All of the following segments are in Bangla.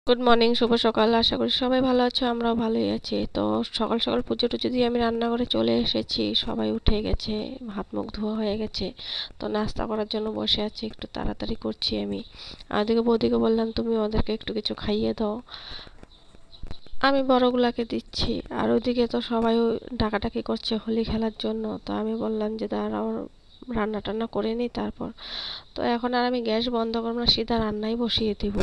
গুড মর্নিং, শুভ সকাল। আশা করি সবাই ভালো আছো, আমরাও ভালোই আছি। তো সকাল সকাল পুজো টুজো দিয়ে আমি রান্নাঘরে চলে এসেছি। সবাই উঠে গেছে, হাত মুখ ধোয়া হয়ে গেছে। তো নাস্তা করার জন্য বসে আছি, একটু তাড়াতাড়ি করছি আমি। আর ওদিকে বৌদিকে বললাম তুমি ওদেরকে একটু কিছু খাইয়ে দাও, আমি বড়গুলাকে দিচ্ছি। আর ওইদিকে তো সবাই ডাকাডাকি করছে হোলি খেলার জন্য। তো আমি বললাম যে দাঁড়াও, রান্না টান্না করে নিই তারপর। তো এখন আর আমি গ্যাস বন্ধ করবো না, সিধা রান্নাই বসিয়ে দিব।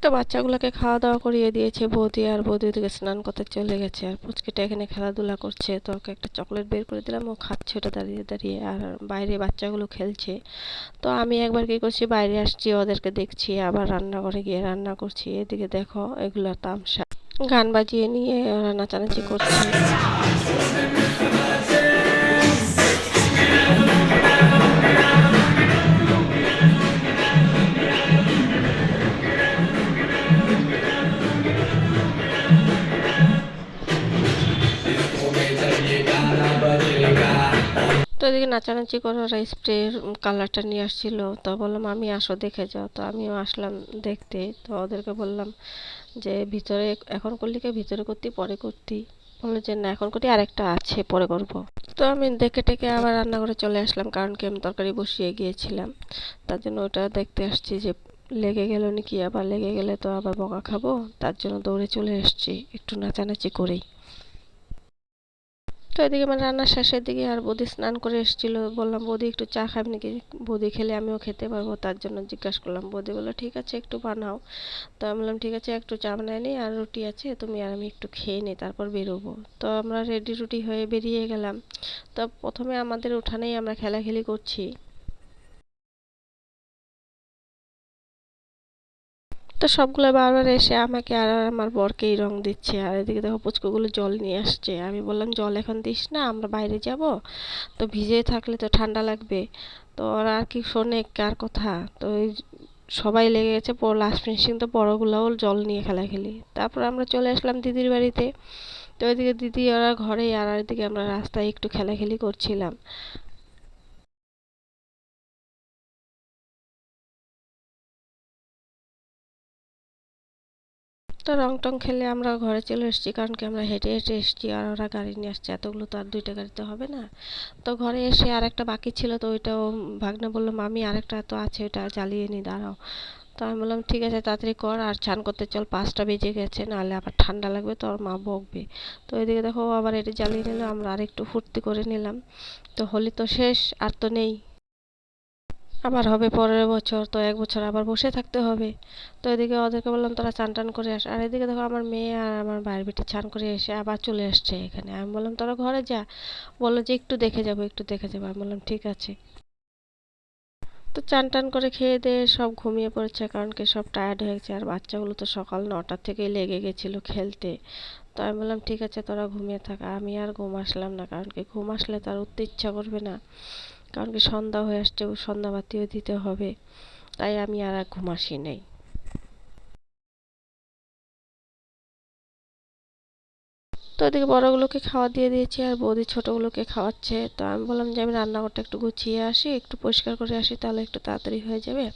তো বাচ্চাগুলোকে খাওয়া দাওয়া করিয়ে দিয়েছে বৌদি, আর বৌদি ওদিকে স্নান করতে চলে গেছে। আর পুচকিটা এখানে খেলাধুলা করছে। তো ওকে একটা চকলেট বের করে দিলাম, ও খাচ্ছে ওটা দাঁড়িয়ে দাঁড়িয়ে। আর বাইরে বাচ্চাগুলো খেলছে। তো আমি একবার কি করছি, বাইরে আসছি, ওদেরকে দেখছি, আবার রান্নাঘরে গিয়ে রান্না করছি। এদিকে দেখো এগুলো তামসা, গান বাজিয়ে নিয়ে ওরা নাচানাচি করছে। তো এদিকে নাচানাচি করে ওরা স্প্রের কালারটা নিয়ে আসছিল। তো বললাম আমি আসো দেখে যাও। তো আমিও আসলাম দেখতে। তো ওদেরকে বললাম যে ভিতরে এখন করলি কি, ভিতরে করতি পরে করতি? বললো যে না এখন করি, আরেকটা আছে পরে করব। তো আমি দেখে টেকে আবার রান্নাঘরে চলে আসলাম, কারণ কি আমি তরকারি বসিয়ে গিয়েছিলাম। তার জন্য ওটা দেখতে আসছি যে লেগে গেল নাকি, আবার লেগে গেলে তো আবার বকা খাবো। তার জন্য দৌড়ে চলে এসছি একটু নাচানাচি করেই। তো এদিকে মানে রান্নার শেষের দিকে আর বৌদি স্নান করে এসেছিল। বললাম বৌদি একটু চা খাবি নাকি? বৌদি খেলে আমিও খেতে পারবো, তার জন্য জিজ্ঞাসা করলাম। বৌদি বললো ঠিক আছে একটু বানাও। তো আমি বললাম ঠিক আছে একটু চা বানাই নিই, আর রুটি আছে, তুমি আর আমি একটু খেয়ে নিই তারপর বেরোবো। তো আমরা রেডি রুটি হয়ে বেরিয়ে গেলাম। তো প্রথমে আমাদের উঠানেই আমরা খেলাখেলি করছি। তো সবগুলো বারবার এসে আমাকে আর আমার বরকেই রং দিচ্ছে। আর এদিকে দেখো পুচকুগুলো জল নিয়ে আসছে। আমি বললাম জল এখন দিস না, আমরা বাইরে যাব, তো ভিজে থাকলে তো ঠান্ডা লাগবে। তো ওরা আর কি শোনে কার কথা। তো ওই সবাই লেগে গেছে, লাস্ট ফিনিশিং তো বড়গুলোও জল নিয়ে খেলাখেলি। তারপর আমরা চলে আসলাম দিদির বাড়িতে। তো ওইদিকে দিদি ওরা ঘরে, আর এদিকে আমরা রাস্তায় একটু খেলাখেলি করছিলাম। তো রং টং খেলে আমরা ঘরে চলে এসেছি, কারণ কি আমরা হেঁটে হেঁটে এসেছি, আর ওরা গাড়ি নিয়ে আসছে। এতগুলো তো আর দুইটা গাড়িতে হবে না। তো ঘরে এসে আর একটা বাকি ছিল, তো ওইটাও ভাগ্নে বললো মামি আরেকটা তো আছে, ওইটা জ্বালিয়ে নি দাঁড়াও। তো আমি বললাম ঠিক আছে তাড়াতাড়ি কর, আর চান করতে চল, 5টা বেজে গেছে, নাহলে আবার ঠান্ডা লাগবে, তো ওর মা বকবে। তো এদিকে দেখো ও আবার এটা জ্বালিয়ে নিল, আমরা আর একটু ফুর্তি করে নিলাম। তো হোলি তো শেষ, আর তো নেই। আবার হবে পরের বছর, তো 1 বছর আবার বসে থাকতে হবে। তো এদিকে ওদেরকে বললাম তোরা চান টান করে আস। আর এদিকে দেখো আমার মেয়ে আর আমার ভাইয়ের বেটি চান করে এসে আবার চলে আসছে এখানে। আমি বললাম তোরা ঘরে যা, বললো যে একটু দেখে যাবো একটু দেখে যাবো। আমি বললাম ঠিক আছে। তো চান টান করে খেয়ে দিয়ে সব ঘুমিয়ে পড়েছে, কারণ কি সব টায়ার্ড হয়ে গেছে। আর বাচ্চাগুলো তো সকাল 9টা থেকেই লেগে গেছিলো খেলতে। তো আমি বললাম ঠিক আছে তোরা ঘুমিয়ে থাক। আমি আর ঘুম আসলাম না, কারণ কি ঘুম আসলে তার উঠতে ইচ্ছা করবে না। কারণ কি সন্ধ্যা হয়ে আসছে, সন্ধ্যা বাতিও দিতে হবে। তাই আমি আর ঘুম আসি নাই। তো ওদিকে বড়গুলোকে খাওয়া দিয়ে দিয়েছি, আর বৌদি ছোটগুলোকে খাওয়াচ্ছে। তো আমি বললাম যে আমি রান্নাঘরটা একটু গুছিয়ে আসি, একটু পরিষ্কার করে আসি, তাহলে একটু তাড়াতাড়ি হয়ে যাবে।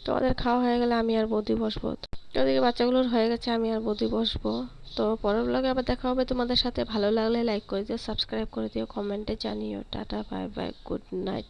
তো ওদের খাওয়া হয়ে গেলে আমি আর বৌদি বসবো। তো ওদিকে বাচ্চাগুলোর হয়ে গেছে, আমি আর বৌদি বসবো। তো পরের ব্লগে আবার দেখা হবে তোমাদের সাথে। ভালো লাগলে লাইক করে দিও, সাবস্ক্রাইব করে দিও, কমেন্টে জানিও। Tata, bye bye, good night.